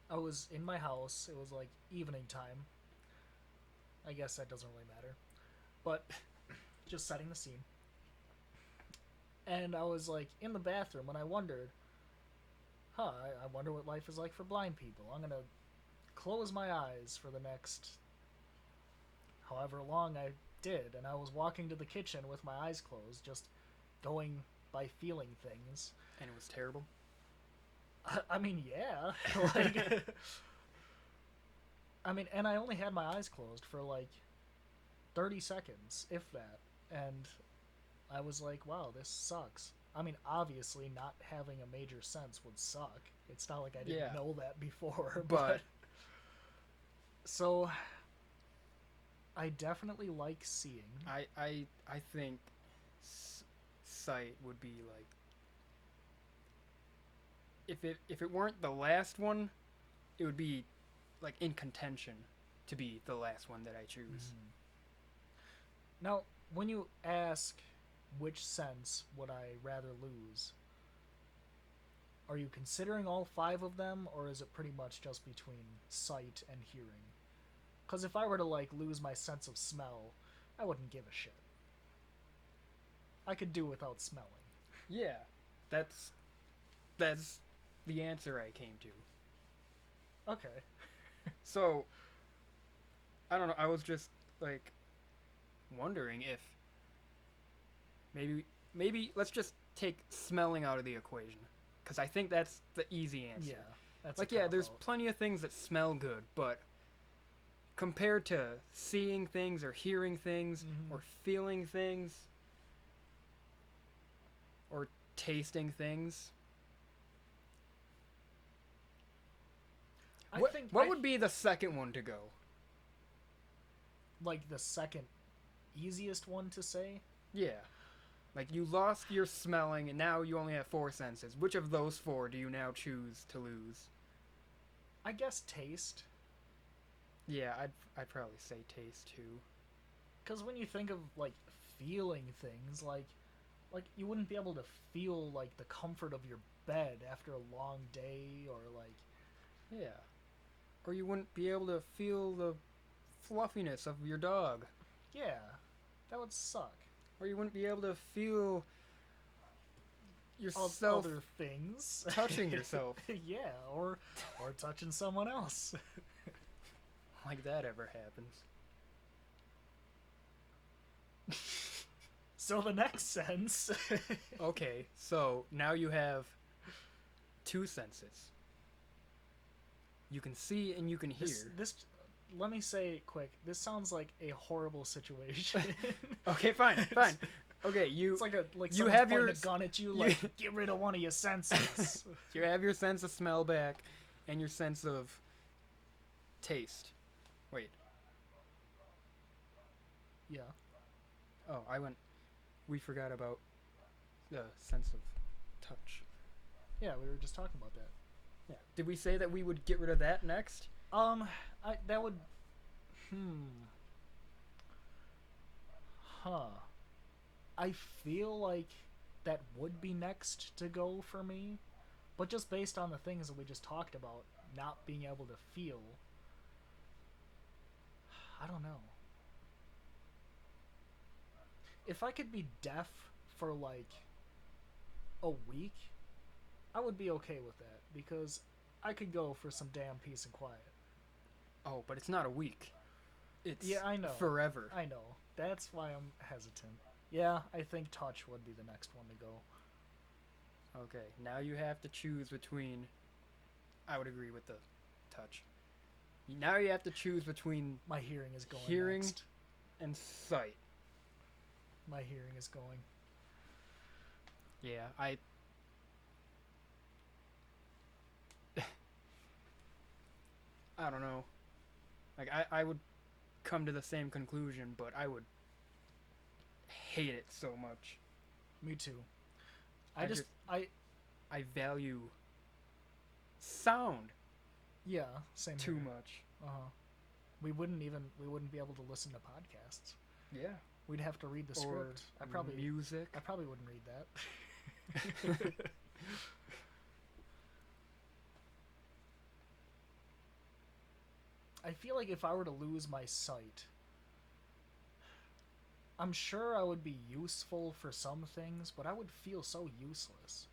S1: I was in my house. It was like evening time. I guess that doesn't really matter. But just setting the scene. And I was like in the bathroom and I wondered, I wonder what life is like for blind people. I'm gonna close my eyes for the next however long I did, and I was walking to the kitchen with my eyes closed, just going by feeling things.
S2: And it was terrible.
S1: I mean, yeah, like, I mean, and I only had my eyes closed for like 30 seconds, if that, and I was like, wow, this sucks. I mean, obviously, not having a major sense would suck. It's not like I didn't
S2: Yeah.
S1: know that before,
S2: But
S1: so I definitely like seeing.
S2: I think sight would be like if it weren't the last one, it would be like in contention to be the last one that I choose.
S1: Mhm. Now, when you ask which sense would I rather lose, are you considering all five of them, or is it pretty much just between sight and hearing? Because if I were to like lose my sense of smell, I wouldn't give a shit. I could do without smelling.
S2: Yeah, that's that's the answer I came to.
S1: Okay.
S2: So I don't know. I was just like wondering if maybe let's just take smelling out of the equation, because I think that's the easy answer.
S1: Yeah, that's
S2: Like,
S1: a
S2: yeah, there's
S1: cop-out.
S2: plenty of things that smell good, but compared to seeing things or hearing things
S1: Mhm.
S2: or feeling things or tasting things,
S1: I
S2: what
S1: think
S2: what would be the second one to go?
S1: like the second easiest one to say.
S2: Yeah. Like, you lost your smelling and now you only have 4 senses. Which of those 4 do you now choose to lose?
S1: I guess taste,
S2: Yeah, I'd probably say taste too.
S1: because when you think of like feeling things, like you wouldn't be able to feel like the comfort of your bed after a long day, or like
S2: Yeah. Or you wouldn't be able to feel the fluffiness of your dog.
S1: yeah, that would suck.
S2: Or you wouldn't be able to feel yourself
S1: Other things,
S2: touching yourself.
S1: yeah, or touching someone else.
S2: Like that ever happens.
S1: So the next sense.
S2: Okay, so now you have 2 senses. You can see and you can hear.
S1: This let me say it quick. This sounds like a horrible situation.
S2: Okay, fine. Okay,
S1: It's like
S2: you
S1: someone's
S2: have
S1: pointing
S2: your
S1: a gun at you, like get rid of one of your senses.
S2: you have your sense of smell back and your sense of taste. Wait.
S1: Yeah.
S2: Oh, we forgot about the sense of touch.
S1: Yeah, we were just talking about that.
S2: Yeah. Did we say that we would get rid of that next?
S1: That would, huh. I feel like that would be next to go for me, but just based on the things that we just talked about, not being able to feel, I don't know. If I could be deaf for like a week, I would be okay with that because I could go for some damn peace and quiet.
S2: Oh, but it's not a week. It's
S1: Yeah, I know.
S2: forever.
S1: I know. That's why I'm hesitant. Yeah, I think touch would be the next one to go.
S2: Okay, now you have to choose between. I would agree with the touch. Now you have to choose between
S1: My hearing is going
S2: Hearing.
S1: next.
S2: and sight.
S1: My hearing is going.
S2: Yeah, I don't know. Like, I would come to the same conclusion, but I would hate it so much.
S1: Me too.
S2: I I value sound
S1: Yeah, same
S2: too
S1: here.
S2: much.
S1: Uh-huh. We wouldn't be able to listen to podcasts.
S2: Yeah.
S1: We'd have to read the
S2: Or
S1: script. I probably
S2: music.
S1: wouldn't read that. I feel like if I were to lose my sight, I'm sure I would be useful for some things, but I would feel so useless.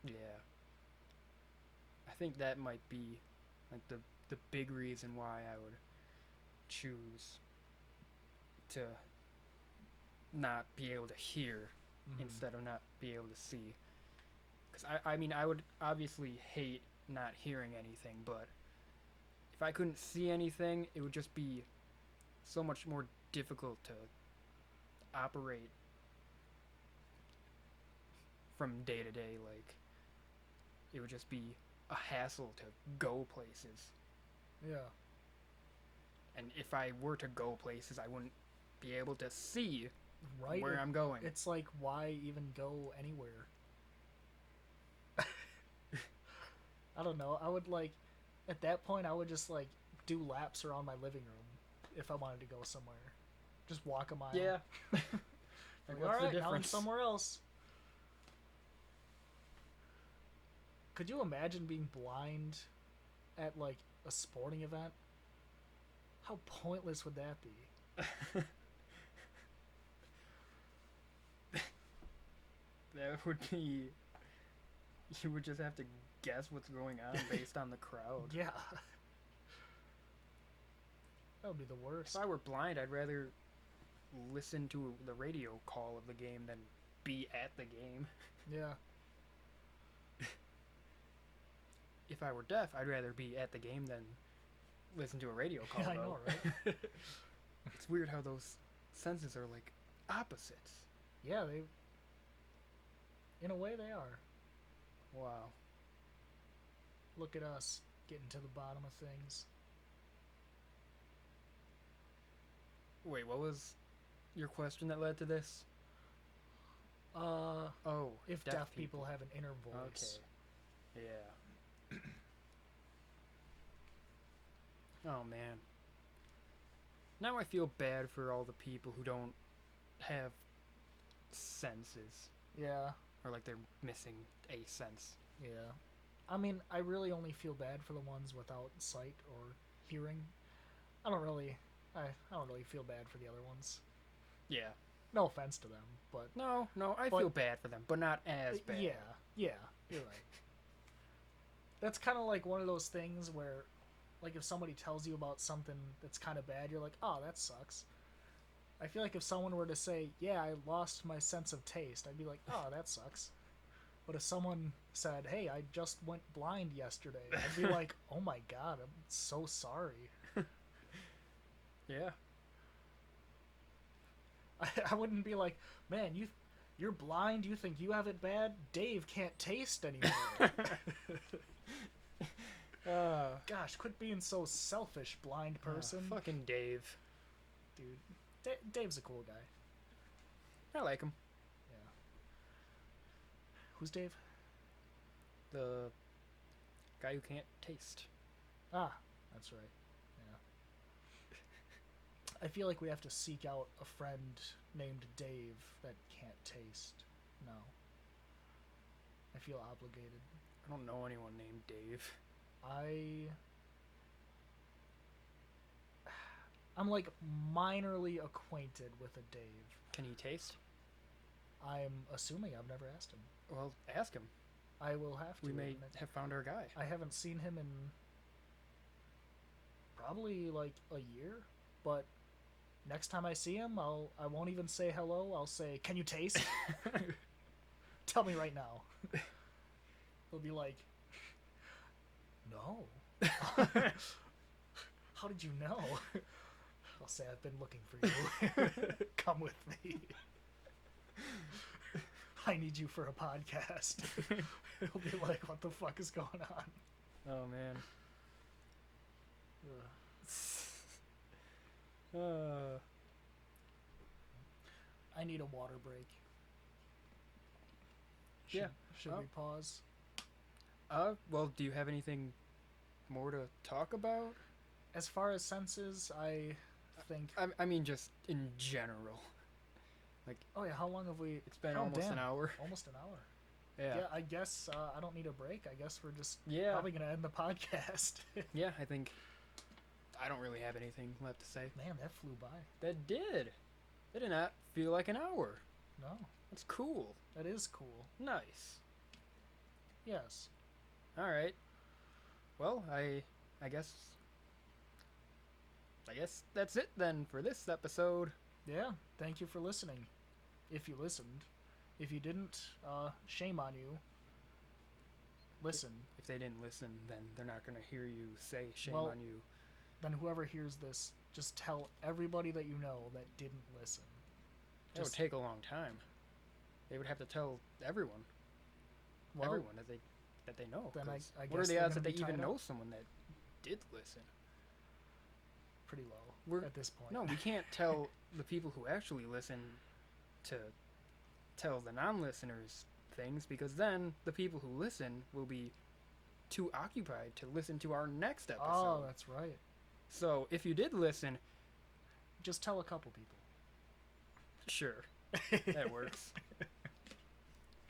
S2: Yeah. I think that might be like the big reason why I would choose to not be able to hear instead of not be able to see. Because I mean, I would obviously hate not hearing anything, but if I couldn't see anything, it would just be so much more difficult to operate from day to day. Like, it would just be a hassle to go places.
S1: Yeah.
S2: And if I were to go places, I wouldn't be able to see
S1: Right?
S2: where I'm going.
S1: It's like, why even go anywhere? I don't know. I would like, at that point, I would just like do laps around my living room if I wanted to go somewhere. Just walk a mile.
S2: Yeah.
S1: Like,
S2: Like,
S1: all
S2: what's the
S1: right, now I'm
S2: difference?
S1: somewhere else. Could you imagine being blind at like a sporting event? How pointless would that be?
S2: That would be. You would just have to guess what's going on based on the crowd.
S1: Yeah. That would be the worst.
S2: If I were blind, I'd rather listen to the radio call of the game than be at the game.
S1: Yeah.
S2: If I were deaf, I'd rather be at the game than listen to a radio call.
S1: Yeah, I know, right?
S2: It's weird how those senses are like opposites.
S1: Yeah, in a way, they are.
S2: Wow.
S1: Look at us getting to the bottom of things.
S2: Wait, what was your question that led to this? Oh,
S1: If deaf people have an inner voice.
S2: Okay. Yeah. Oh man. Now I feel bad for all the people who don't have senses,
S1: Yeah,
S2: or like they're missing a sense.
S1: yeah. I mean, I really only feel bad for the ones without sight or hearing. I don't really feel bad for the other ones.
S2: Yeah.
S1: No offense to them, but
S2: No, I feel bad for them, but not as bad.
S1: yeah, you're right. That's kind of like one of those things where, like, if somebody tells you about something that's kind of bad, you're like, oh, that sucks. I feel like if someone were to say, yeah, I lost my sense of taste, I'd be like, oh, that sucks. But if someone said, hey, I just went blind yesterday, I'd be like, oh my god, I'm so sorry.
S2: Yeah.
S1: I wouldn't be like, man, you're blind, you think you have it bad? Dave can't taste anymore. Gosh, quit being so selfish, blind person.
S2: Fucking Dave.
S1: Dude, Dave's a cool guy.
S2: I like him.
S1: Yeah. Who's Dave?
S2: The guy who can't taste.
S1: Ah, that's right. Yeah. I feel like we have to seek out a friend named Dave that can't taste. No. I feel obligated.
S2: I don't know anyone named Dave.
S1: I'm like minorly acquainted with a Dave.
S2: Can he taste?
S1: I'm assuming. I've never asked him.
S2: Well, ask him.
S1: I will have to.
S2: We may have found our guy.
S1: I haven't seen him in probably like a year, but next time I see him, I won't even say hello. I'll say, "Can you taste?" Tell me right now. He'll be like, "No." How did you know? I'll say, I've been looking for you. Come with me. I need you for a podcast. He'll be like, what the fuck is going on?
S2: Oh, man.
S1: I need a water break. Should we pause?
S2: Well, do you have anything more to talk about?
S1: As far as senses, I think...
S2: I mean, just in general. Like,
S1: oh, yeah, how long have we...
S2: It's been almost an hour.
S1: Almost an hour.
S2: Yeah,
S1: I guess I don't need a break. I guess we're just
S2: Yeah.
S1: probably going to end the podcast.
S2: Yeah, I think I don't really have anything left to say.
S1: Man, that flew by.
S2: That did. It did not feel like an hour.
S1: No,
S2: That's cool.
S1: that is cool.
S2: Nice.
S1: Yes.
S2: All right. Well, I guess that's it then for this episode.
S1: Yeah, thank you for listening. If you listened. If you didn't, shame on you. Listen.
S2: If they didn't listen, then they're not going to hear you say shame
S1: Well,
S2: on you.
S1: Then whoever hears this, just tell everybody that you know that didn't listen.
S2: That would take a long time. They would have to tell everyone.
S1: Well,
S2: Everyone that they know.
S1: Then I
S2: 'cause
S1: guess
S2: what are the
S1: they're
S2: odds that
S1: gonna
S2: they
S1: be
S2: even
S1: tied
S2: know
S1: up.
S2: someone that did listen?
S1: Pretty low at this point.
S2: No, we can't tell the people who actually listen to tell the non-listeners things, because then the people who listen will be too occupied to listen to our next episode.
S1: Oh, that's right.
S2: So if you did listen,
S1: Just tell a couple people.
S2: sure, that works.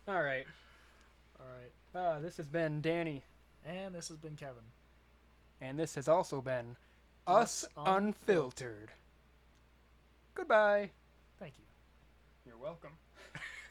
S2: All right.
S1: All right.
S2: This has been Danny,
S1: And this has been Kevin.
S2: and this has also been
S1: Us
S2: Us Unfiltered. Goodbye.
S1: Thank you.
S2: You're welcome.